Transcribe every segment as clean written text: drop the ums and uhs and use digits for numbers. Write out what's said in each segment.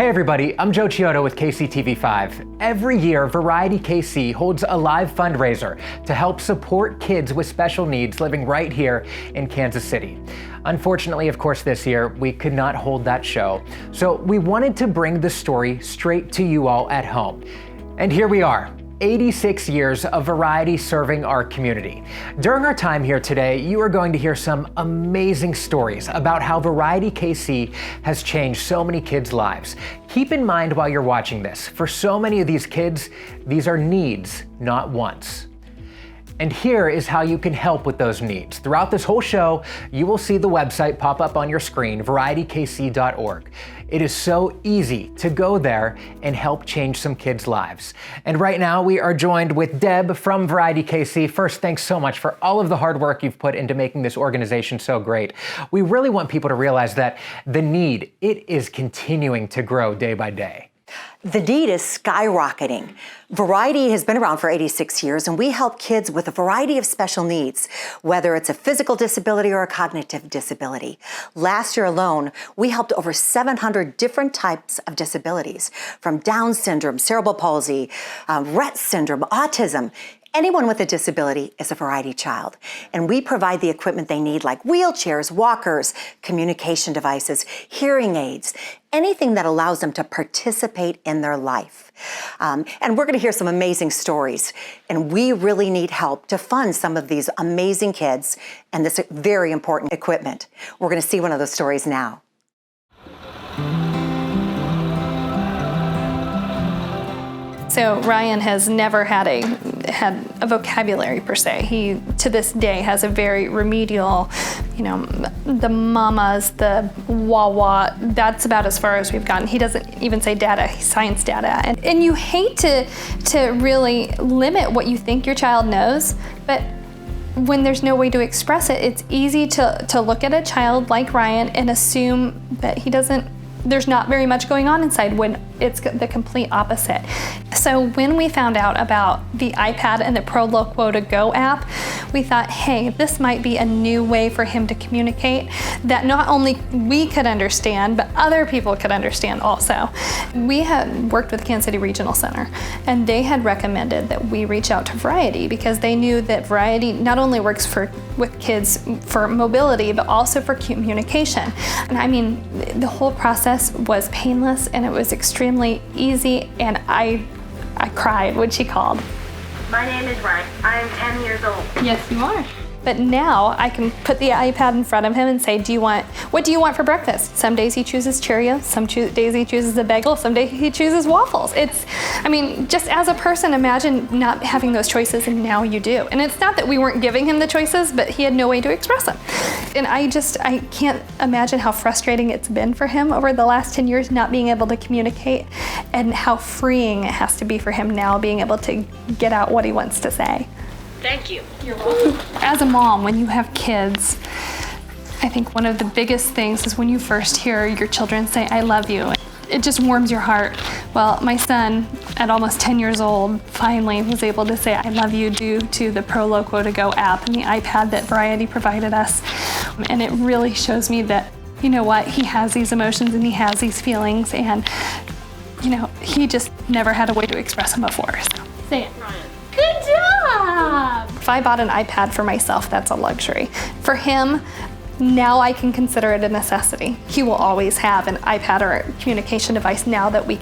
Hey everybody, I'm Joe Chiodo with KCTV5. Every year, Variety KC holds a live fundraiser to help support kids with special needs living right here in Kansas City. Unfortunately, of course, this year, we could not hold that show. So we wanted to bring the story straight to you all at home. And here we are. 86 years of Variety serving our community. During our time here today, you are going to hear some amazing stories about how Variety KC has changed so many kids' lives. Keep in mind while you're watching this, for so many of these kids, these are needs, not wants. And here is how you can help with those needs. Throughout this whole show, you will see the website pop up on your screen, VarietyKC.org. It is so easy to go there and help change some kids' lives. And right now we are joined with Deb from Variety KC. First, thanks so much for all of the hard work you've put into making this organization so great. We really want people to realize that the need, it is continuing to grow day by day. The need is skyrocketing. Variety has been around for 86 years, and we help kids with a variety of special needs, whether it's a physical disability or a cognitive disability. Last year alone, we helped over 700 different types of disabilities, from Down syndrome, cerebral palsy, Rett syndrome, autism. Anyone with a disability is a Variety child, and we provide the equipment they need, like wheelchairs, walkers, communication devices, hearing aids, anything that allows them to participate in their life. And we're going to hear some amazing stories, and we really need help to fund some of these amazing kids and this very important equipment. We're going to see one of those stories now. So Ryan has never had a vocabulary per se. He, to this day, has a very remedial, the mamas, the wah-wah, that's about as far as we've gotten. He doesn't even say data, he's science data. And you hate to really limit what you think your child knows, but when there's no way to express it, it's easy to look at a child like Ryan and assume that there's not very much going on inside, when it's the complete opposite. So when we found out about the iPad and the Proloquo to Go app, we thought, hey, this might be a new way for him to communicate that not only we could understand, but other people could understand also. We had worked with Kansas City Regional Center, and they had recommended that we reach out to Variety because they knew that Variety not only works with kids for mobility, but also for communication. And I mean, the whole process was painless, and it was extremely easy, and I cried when she called. My name is Ryan. I am 10 years old. Yes, you are. But now I can put the iPad in front of him and say, what do you want for breakfast? Some days he chooses Cheerios, some days he chooses a bagel, some days he chooses waffles. Just as a person, imagine not having those choices, and now you do. And it's not that we weren't giving him the choices, but he had no way to express them. And I can't imagine how frustrating it's been for him over the last 10 years not being able to communicate, and how freeing it has to be for him now being able to get out what he wants to say. Thank you. You're welcome. As a mom, when you have kids, I think one of the biggest things is when you first hear your children say, I love you. It just warms your heart. Well, my son, at almost 10 years old, finally was able to say, I love you due to the Proloquo to Go app and the iPad that Variety provided us. And it really shows me that, he has these emotions and he has these feelings, and, he just never had a way to express them before. So, say it. Ryan. Good job! If I bought an iPad for myself, that's a luxury. For him, now I can consider it a necessity. He will always have an iPad or a communication device now that we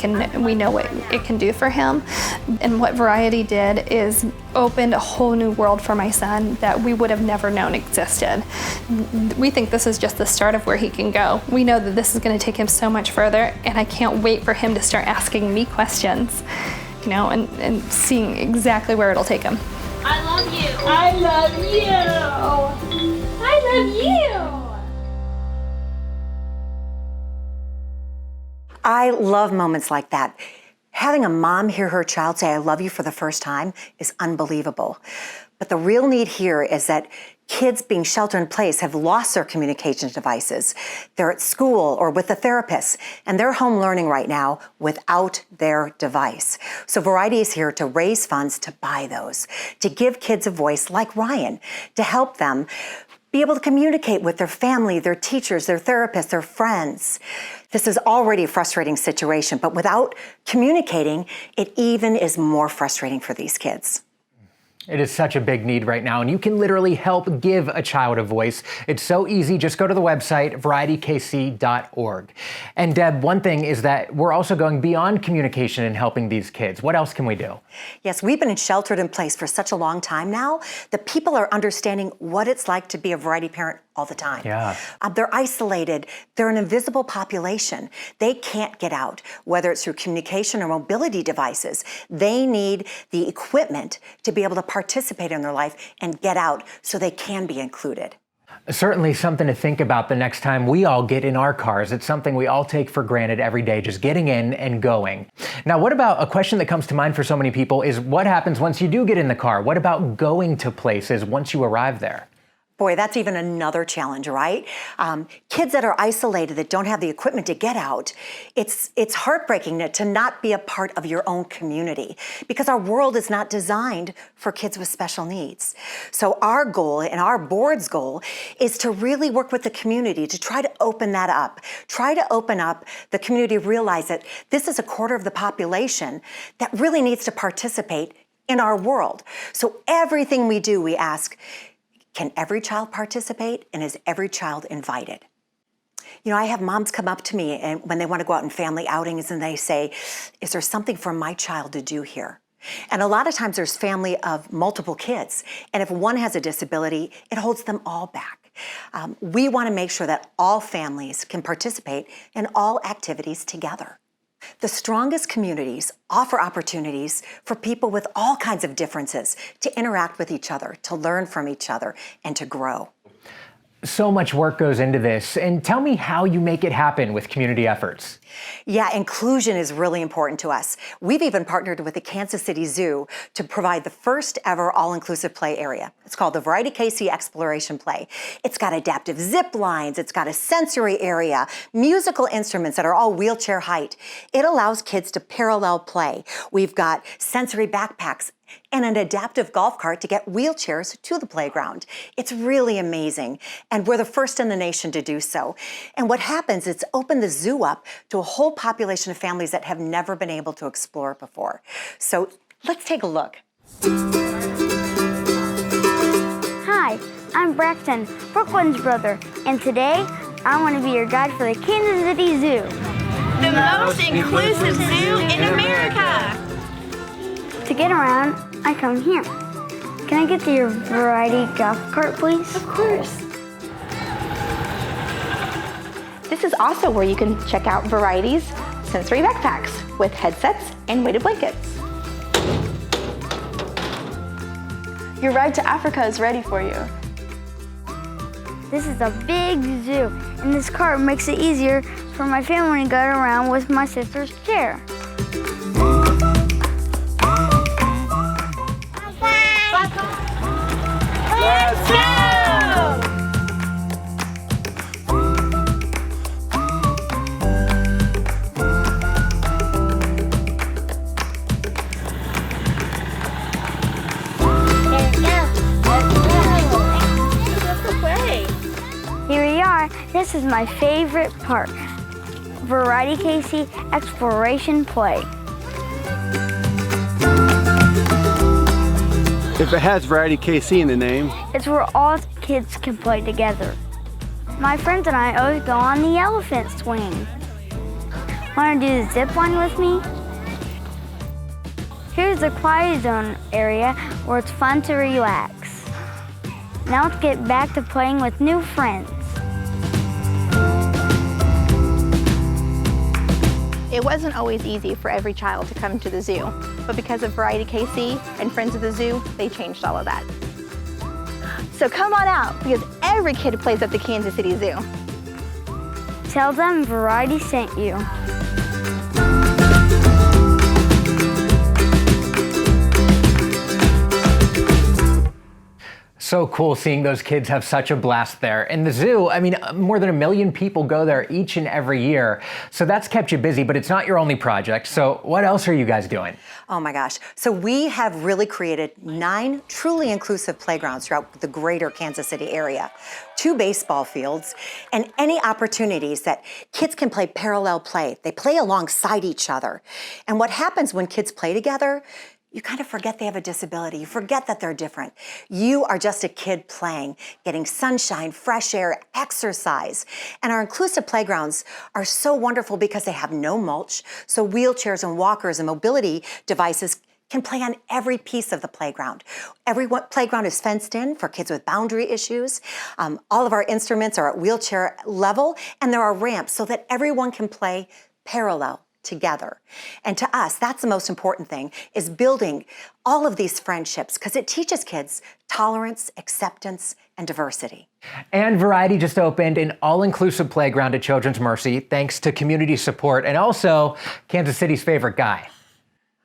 know what it can do for him. And what Variety did is opened a whole new world for my son that we would have never known existed. We think this is just the start of where he can go. We know that this is going to take him so much further, and I can't wait for him to start asking me questions. And seeing exactly where it'll take him. I love you. I love you. I love you. I love moments like that. Having a mom hear her child say, I love you for the first time is unbelievable. But the real need here is that kids being shelter in place have lost their communication devices. They're at school or with a therapist, and they're home learning right now without their device. So Variety is here to raise funds to buy those, to give kids a voice like Ryan, to help them be able to communicate with their family, their teachers, their therapists, their friends. This is already a frustrating situation, but without communicating, it even is more frustrating for these kids. It is such a big need right now, and you can literally help give a child a voice. It's so easy. Just go to the website, varieitykc.org. And Deb, one thing is that we're also going beyond communication and helping these kids. What else can we do? Yes, we've been sheltered in place for such a long time now that people are understanding what it's like to be a variety parent all the time. Yeah. They're isolated. They're an invisible population. They can't get out, whether it's through communication or mobility devices. They need the equipment to be able to participate in their life and get out so they can be included. Certainly something to think about the next time we all get in our cars. It's something we all take for granted every day, just getting in and going. Now, what about a question that comes to mind for so many people is what happens once you do get in the car? What about going to places once you arrive there? Boy, that's even another challenge, right? Kids that are isolated, that don't have the equipment to get out, it's heartbreaking to not be a part of your own community because our world is not designed for kids with special needs. So our goal and our board's goal is to really work with the community to try to open that up, try to open up the community, realize that this is a quarter of the population that really needs to participate in our world. So everything we do, we ask, can every child participate, and is every child invited? You know, I have moms come up to me and when they want to go out in family outings and they say, is there something for my child to do here? And a lot of times there's family of multiple kids. And if one has a disability, it holds them all back. We want to make sure that all families can participate in all activities together. The strongest communities offer opportunities for people with all kinds of differences to interact with each other, to learn from each other, and to grow. So much work goes into this, and tell me how you make it happen with community efforts. Yeah, inclusion is really important to us. We've even partnered with the Kansas City Zoo to provide the first ever all-inclusive play area. It's called the Variety KC Exploration Play. It's got adaptive zip lines, it's got a sensory area, musical instruments that are all wheelchair height. It allows kids to parallel play. We've got sensory backpacks and an adaptive golf cart to get wheelchairs to the playground. It's really amazing, and we're the first in the nation to do so. And what happens is it's opened the zoo up to a whole population of families that have never been able to explore it before. So let's take a look. Hi, I'm Braxton, Brooklyn's brother, and today I want to be your guide for the Kansas City Zoo. The most inclusive zoo in America. To get around, I come here. Can I get to your variety golf cart, please? Of course. This is also where you can check out Variety's sensory backpacks with headsets and weighted blankets. Your ride to Africa is ready for you. This is a big zoo, and this cart makes it easier for my family to get around with my sister's chair. Let's go! Here we are. This is my favorite part. Variety KC Exploration Play. If it has Variety KC in the name, It's where all kids can play together. My friends and I always go on the elephant swing. Want to do the zip line with me? Here's the quiet zone area where it's fun to relax. Now let's get back to playing with new friends. It wasn't always easy for every child to come to the zoo, but because of Variety KC and Friends of the Zoo, they changed all of that. So come on out, because every kid plays at the Kansas City Zoo. Tell them Variety sent you. So cool seeing those kids have such a blast there. And the zoo, I mean, more than 1 million people go there each and every year. So that's kept you busy, but it's not your only project. So what else are you guys doing? Oh my gosh. So we have really created 9 truly inclusive playgrounds throughout the greater Kansas City area, 2 baseball fields, and any opportunities that kids can play parallel play. They play alongside each other. And what happens when kids play together, you kind of forget they have a disability. You forget that they're different. You are just a kid playing, getting sunshine, fresh air, exercise. And our inclusive playgrounds are so wonderful because they have no mulch, so wheelchairs and walkers and mobility devices can play on every piece of the playground. Every playground is fenced in for kids with boundary issues. All of our instruments are at wheelchair level, and there are ramps so that everyone can play parallel together. And to us, that's the most important thing, is building all of these friendships, because it teaches kids tolerance, acceptance, and diversity. And Variety just opened an all-inclusive playground at Children's Mercy, thanks to community support and also Kansas City's favorite guy.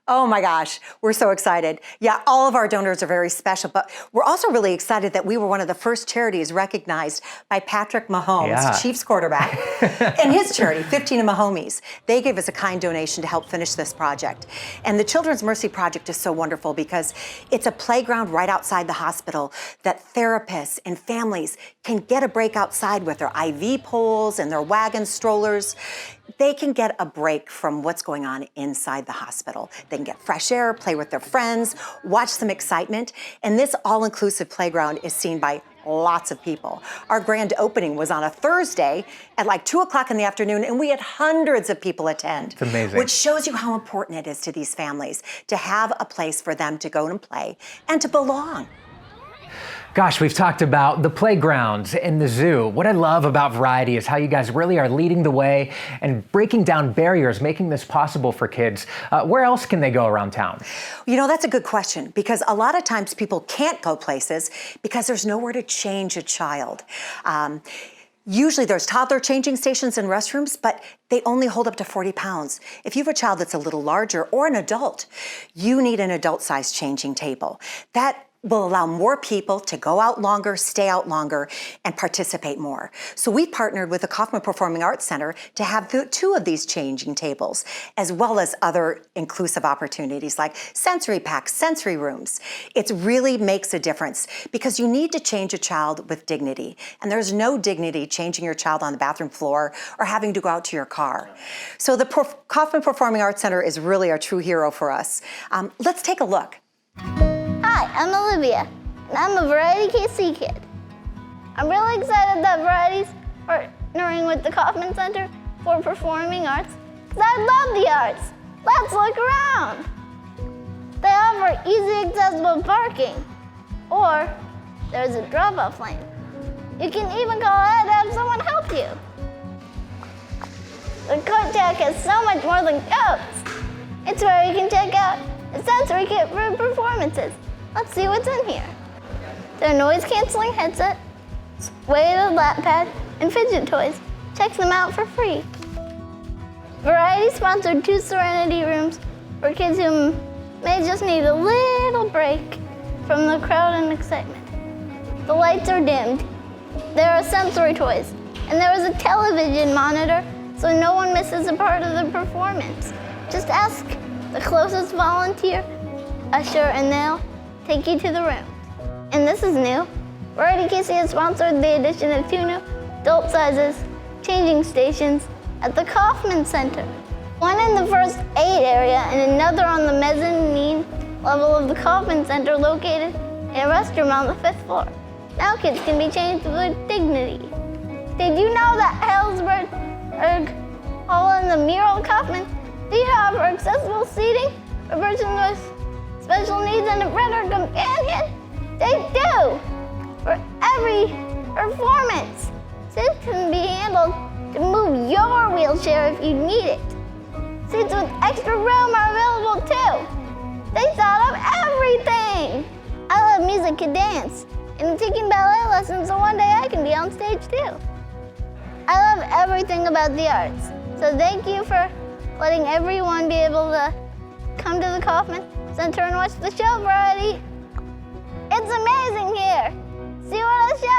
Oh my gosh, we're so excited. Yeah, all of our donors are very special, but we're also really excited that we were one of the first charities recognized by Patrick Mahomes, Chiefs quarterback, and his charity, 15 of Mahomes. They gave us a kind donation to help finish this project. And the Children's Mercy Project is so wonderful because it's a playground right outside the hospital that therapists and families can get a break outside with their IV poles and their wagon strollers. They can get a break from what's going on inside the hospital. They can get fresh air, play with their friends, watch some excitement, and this all-inclusive playground is seen by lots of people. Our grand opening was on a Thursday at like 2 o'clock in the afternoon, and we had hundreds of people attend. It's amazing. Which shows you how important it is to these families to have a place for them to go and play and to belong. Gosh, we've talked about the playgrounds and the zoo. What I love about Variety is how you guys really are leading the way and breaking down barriers, making this possible for kids. Where else can they go around town? You know, that's a good question, because a lot of times people can't go places because there's nowhere to change a child. Usually there's toddler changing stations and restrooms, but they only hold up to 40 pounds. If you have a child that's a little larger or an adult, you need an adult-sized changing table. That will allow more people to go out longer, stay out longer, and participate more. So we partnered with the Kaufman Performing Arts Center to have 2 of these changing tables, as well as other inclusive opportunities like sensory packs, sensory rooms. It really makes a difference because you need to change a child with dignity. And there's no dignity changing your child on the bathroom floor or having to go out to your car. So the Kaufman Performing Arts Center is really a true hero for us. Let's take a look. Hi, I'm Olivia, and I'm a Variety KC kid. I'm really excited that Variety's partnering with the Kaufman Center for Performing Arts, because I love the arts. Let's look around. They offer easy accessible parking, or there's a drop-off lane. You can even call ahead to have someone help you. The coat deck has so much more than coats. It's where you can check out a sensory kit for performances. Let's see what's in here. There are noise-canceling headset, weighted lap pad, and fidget toys. Check them out for free. Variety sponsored 2 Serenity rooms for kids who may just need a little break from the crowd and excitement. The lights are dimmed. There are sensory toys, and there is a television monitor so no one misses a part of the performance. Just ask the closest volunteer, usher, and they'll take you to the room. And this is new. Variety KC has sponsored the addition of 2 new adult sizes changing stations at the Kaufman Center. One in the first aid area and another on the mezzanine level of the Kaufman Center located in a restroom on the 5th floor. Now kids can be changed with dignity. Did you know that Healdsburg Hall and the Mural Kaufman do offer accessible seating for persons with special needs and a friend or companion? They do! For every performance. Seats can be handled to move your wheelchair if you need it. Seats with extra room are available too. They thought of everything! I love music and dance, and I'm taking ballet lessons so one day I can be on stage too. I love everything about the arts, so thank you for letting everyone be able to come to the Kaufman Center and watch the show, Variety. It's amazing here. See you on the show!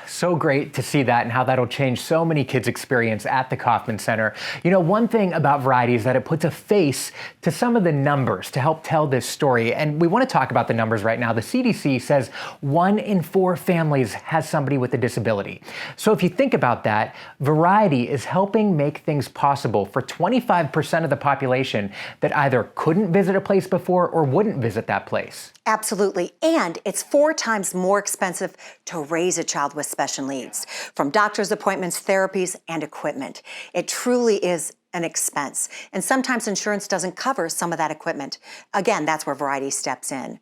So great to see that and how that'll change so many kids' experience at the Kauffman Center. You know, one thing about Variety is that it puts a face to some of the numbers to help tell this story. And we want to talk about the numbers right now. The CDC says 1 in 4 families has somebody with a disability. So if you think about that, Variety is helping make things possible for 25% of the population that either couldn't visit a place before or wouldn't visit that place. Absolutely. And it's 4 times more expensive to raise a child with special needs, from doctor's appointments, therapies, and equipment. It truly is an expense. And sometimes insurance doesn't cover some of that equipment. Again, that's where Variety steps in.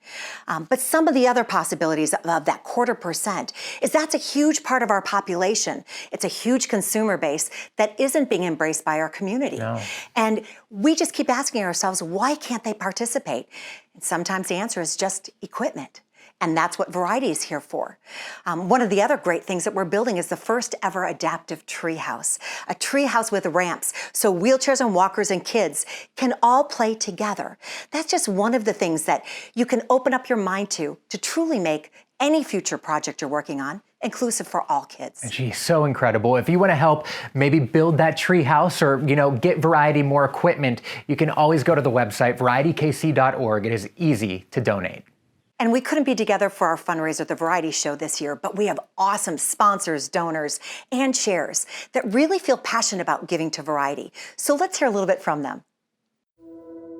But some of the other possibilities of that 0.25% is that's a huge part of our population. It's a huge consumer base that isn't being embraced by our community. No. And we just keep asking ourselves, why can't they participate? And sometimes the answer is just equipment. And that's what Variety is here for. One of the other great things that we're building is the first ever adaptive treehouse, a treehouse with ramps so wheelchairs and walkers and kids can all play together. That's just one of the things that you can open up your mind to truly make any future project you're working on inclusive for all kids. Geez, so incredible. If you want to help maybe build that tree house or, get Variety more equipment, you can always go to the website, varieitykc.org. It is easy to donate. And we couldn't be together for our fundraiser, the Variety Show, this year, but we have awesome sponsors, donors, and chairs that really feel passionate about giving to Variety. So let's hear a little bit from them.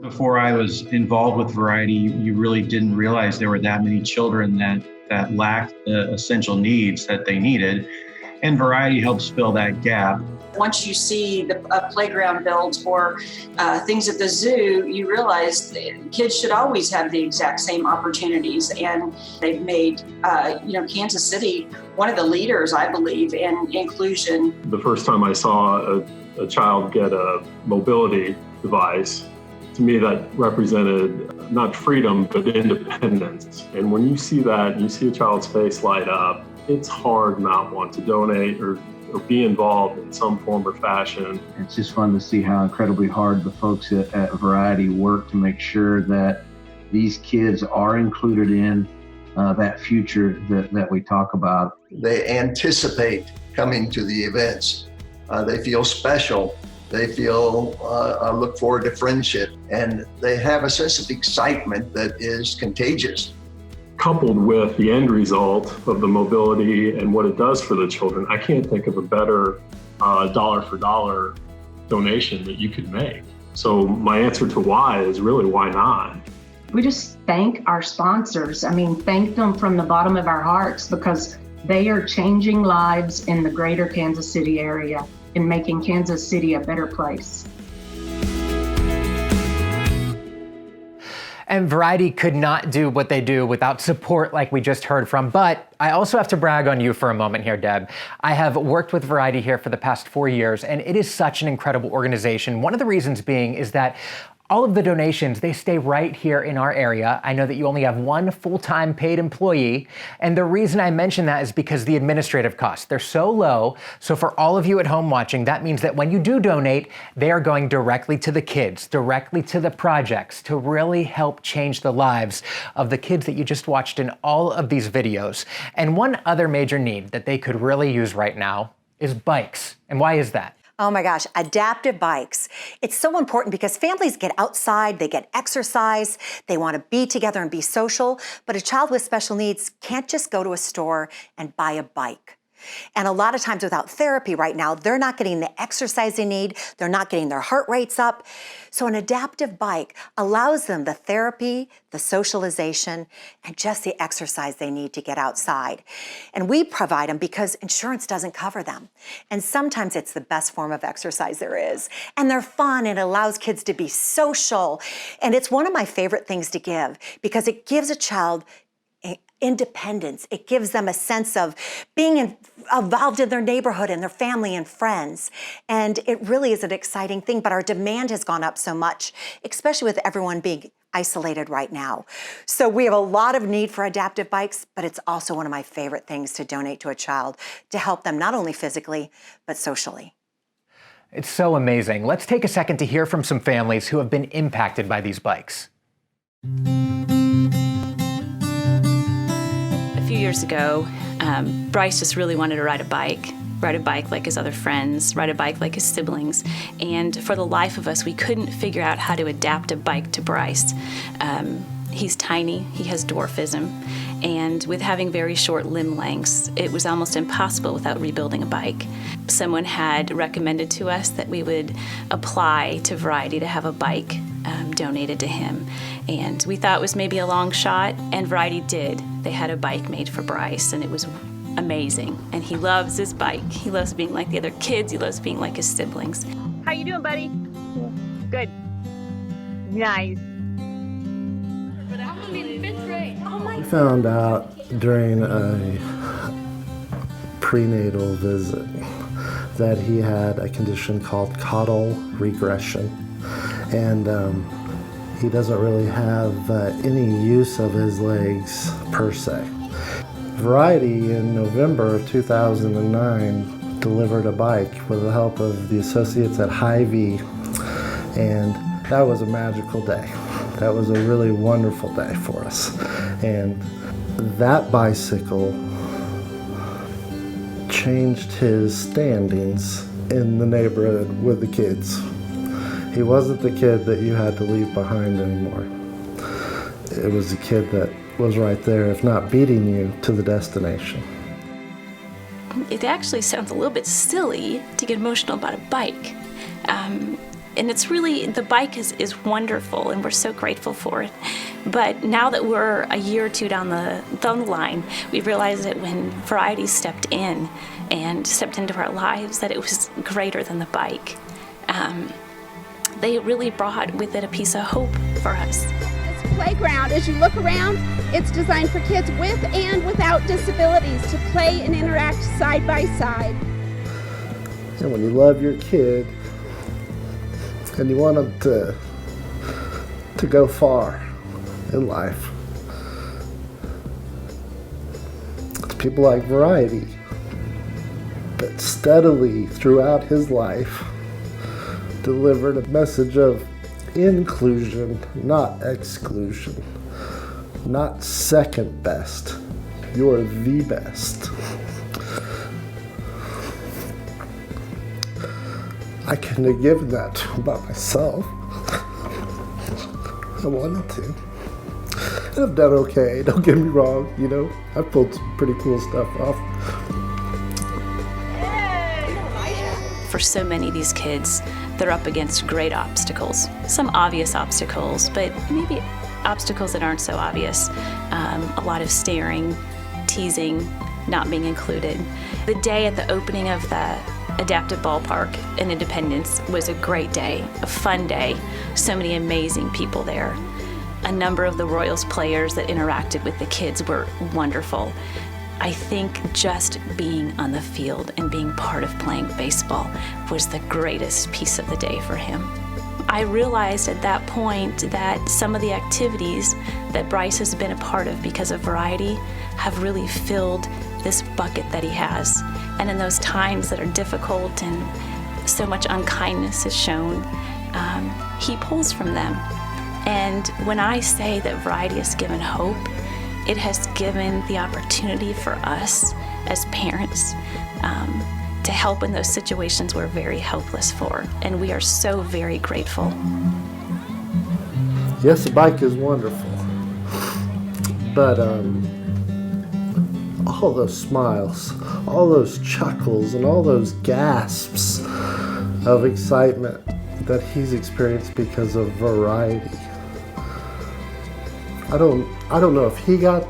Before I was involved with Variety, you really didn't realize there were that many children that lacked the essential needs that they needed. And Variety helps fill that gap. Once you see the playground builds or things at the zoo, you realize kids should always have the exact same opportunities. And they've made, Kansas City one of the leaders, I believe, in inclusion. The first time I saw a child get a mobility device, to me that represented not freedom, but independence. And when you see that, and you see a child's face light up, it's hard not want to donate or be involved in some form or fashion. It's just fun to see how incredibly hard the folks at Variety work to make sure that these kids are included in that future that we talk about. They anticipate coming to the events. They feel special. They feel look forward to friendship, and they have a sense of excitement that is contagious. Coupled with the end result of the mobility and what it does for the children, I can't think of a better dollar for dollar donation that you could make. So my answer to why is really why not? We just thank our sponsors. Thank them from the bottom of our hearts because they are changing lives in the greater Kansas City area and making Kansas City a better place. And Variety could not do what they do without support like we just heard from. But I also have to brag on you for a moment here, Deb. I have worked with Variety here for the past 4 years, and it is such an incredible organization. One of the reasons being is that all of the donations, they stay right here in our area. I know that you only have one full-time paid employee. And the reason I mention that is because the administrative costs, they're so low. So for all of you at home watching, that means that when you do donate, they are going directly to the kids, directly to the projects to really help change the lives of the kids that you just watched in all of these videos. And one other major need that they could really use right now is bikes. And why is that? Oh my gosh, adaptive bikes. It's so important because families get outside, they get exercise, they want to be together and be social, but a child with special needs can't just go to a store and buy a bike. And a lot of times without therapy right now, they're not getting the exercise they need, they're not getting their heart rates up. So an adaptive bike allows them the therapy, the socialization, and just the exercise they need to get outside. And we provide them because insurance doesn't cover them. And sometimes it's the best form of exercise there is. And they're fun, and it allows kids to be social. And it's one of my favorite things to give because it gives a child independence. It gives them a sense of being involved in their neighborhood and their family and friends. And it really is an exciting thing, but our demand has gone up so much, especially with everyone being isolated right now. So we have a lot of need for adaptive bikes, but it's also one of my favorite things to donate to a child to help them not only physically, but socially. It's so amazing. Let's take a second to hear from some families who have been impacted by these bikes. A few years ago, Bryce just really wanted to ride a bike like his other friends, ride a bike like his siblings. And for the life of us, we couldn't figure out how to adapt a bike to Bryce. He's tiny, he has dwarfism, and with having very short limb lengths, it was almost impossible without rebuilding a bike. Someone had recommended to us that we would apply to Variety to have a bike donated to him. And we thought it was maybe a long shot, and Variety did. They had a bike made for Bryce, and it was amazing. And he loves his bike. He loves being like the other kids. He loves being like his siblings. How you doing, buddy? Good. Nice. We found out during a prenatal visit that he had a condition called caudal regression, and he doesn't really have any use of his legs per se. Variety in November of 2009 delivered a bike with the help of the associates at Hy-Vee, and that was a magical day. That was a really wonderful day for us. And that bicycle changed his standings in the neighborhood with the kids. He wasn't the kid that you had to leave behind anymore. It was the kid that was right there, if not beating you to the destination. It actually sounds a little bit silly to get emotional about a bike. And it's really, the bike is wonderful, and we're so grateful for it. But now that we're a year or two down the line, we realized that when Variety stepped in and stepped into our lives, that it was greater than the bike. They really brought with it a piece of hope for us. This playground, as you look around, it's designed for kids with and without disabilities to play and interact side by side. And when you love your kid, and you want them to go far in life, it's people like Variety that steadily throughout his life delivered a message of inclusion, not exclusion, not second best. You're the best. I couldn't have given that to him by myself. I wanted to. And I've done okay, don't get me wrong, you know. I've pulled some pretty cool stuff off. For so many of these kids, they're up against great obstacles. Some obvious obstacles, but maybe obstacles that aren't so obvious. A lot of staring, teasing, not being included. The day at the opening of the Adaptive Ballpark in Independence was a great day, a fun day. So many amazing people there. A number of the Royals players that interacted with the kids were wonderful. I think just being on the field and being part of playing baseball was the greatest piece of the day for him. I realized at that point that some of the activities that Bryce has been a part of because of Variety have really filled this bucket that he has. And in those times that are difficult and so much unkindness is shown, he pulls from them. And when I say that Variety has given hope, it has given the opportunity for us as parents to help in those situations we're very helpless for. And we are so very grateful. Yes, the bike is wonderful, but all those smiles, all those chuckles, and all those gasps of excitement that he's experienced because of Variety. I don't know if he got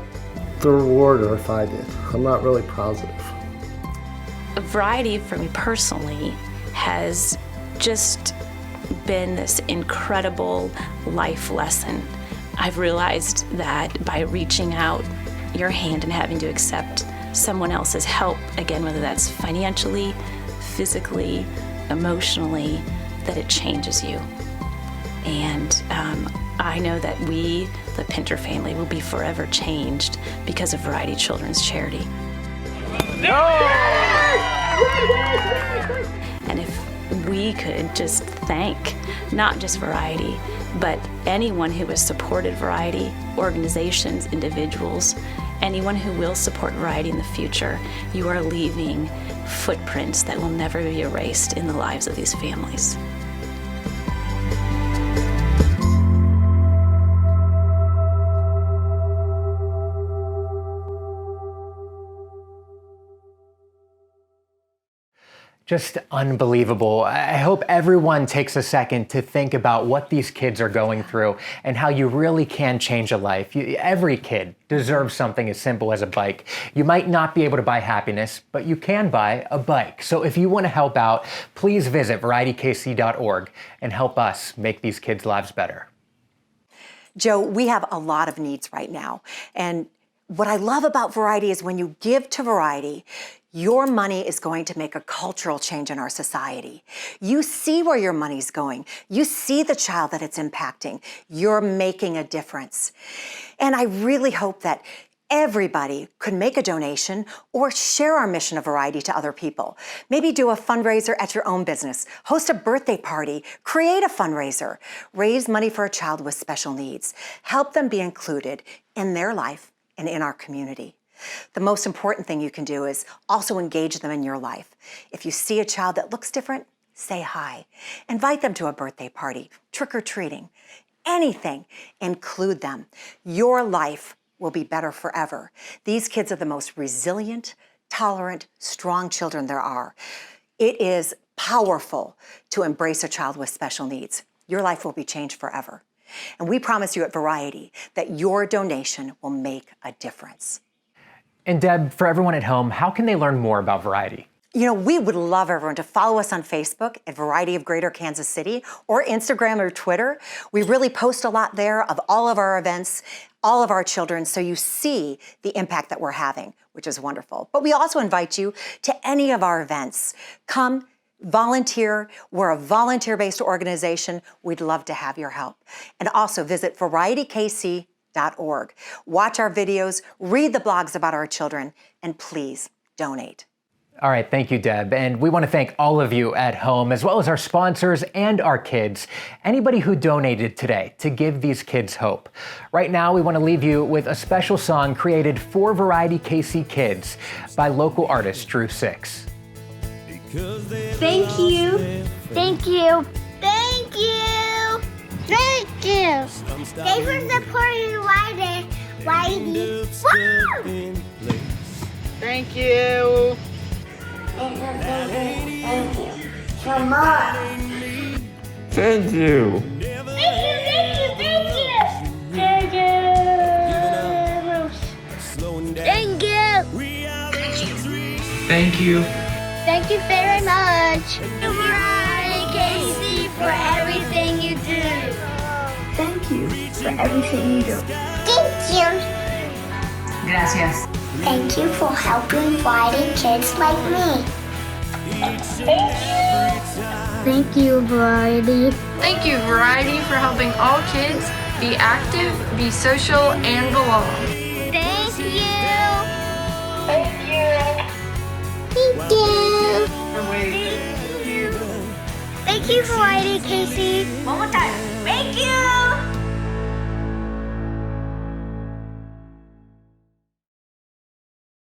the reward or if I did. I'm not really positive. Variety for me personally has just been this incredible life lesson. I've realized that by reaching out your hand and having to accept someone else's help, again, whether that's financially, physically, emotionally, that it changes you. And I know that we, the Pinter family, will be forever changed because of Variety Children's Charity. And if we could just thank not just Variety, but anyone who has supported Variety, organizations, individuals, anyone who will support Variety in the future. You are leaving footprints that will never be erased in the lives of these families. Just unbelievable. I hope everyone takes a second to think about what these kids are going through and how you really can change a life. Every kid deserves something as simple as a bike. You might not be able to buy happiness, but you can buy a bike. So if you want to help out, please visit VarietyKC.org and help us make these kids' lives better. Joe, we have a lot of needs right now. And what I love about Variety is when you give to Variety, your money is going to make a cultural change in our society. You see where your money's going. You see the child that it's impacting. You're making a difference. And I really hope that everybody could make a donation or share our mission of Variety to other people. Maybe do a fundraiser at your own business, host a birthday party, create a fundraiser, raise money for a child with special needs, help them be included in their life and in our community. The most important thing you can do is also engage them in your life. If you see a child that looks different, say hi. Invite them to a birthday party, trick-or-treating, anything. Include them. Your life will be better forever. These kids are the most resilient, tolerant, strong children there are. It is powerful to embrace a child with special needs. Your life will be changed forever. And we promise you at Variety that your donation will make a difference. And Deb, for everyone at home, how can they learn more about Variety? You know, we would love everyone to follow us on Facebook at Variety of Greater Kansas City or Instagram or Twitter. We really post a lot there of all of our events, all of our children, so you see the impact that we're having, which is wonderful. But we also invite you to any of our events. Come, volunteer. We're a volunteer-based organization. We'd love to have your help. And also visit VarietyKC.org. Watch our videos, read the blogs about our children, and please donate. All right, thank you, Deb. And we want to thank all of you at home, as well as our sponsors and our kids, anybody who donated today to give these kids hope. Right now, we want to leave you with a special song created for Variety KC Kids by local artist Drew Six. Thank you. Thank you. Thank you. Thank you. Thanks for supporting Variety. Woo! Thank you. Thank you. Come on. Thank you. Thank you. Thank you. Thank you very much. Variety KC for everything you do. Thank you for everything you do. Thank you. Gracias. Thank you for helping Variety kids like me. Thank you, Variety. Thank you, Variety, for helping all kids be active, be social, and belong. Thank you. Thank you. Thank you. Thank you, Variety KC. One more time. Thank you.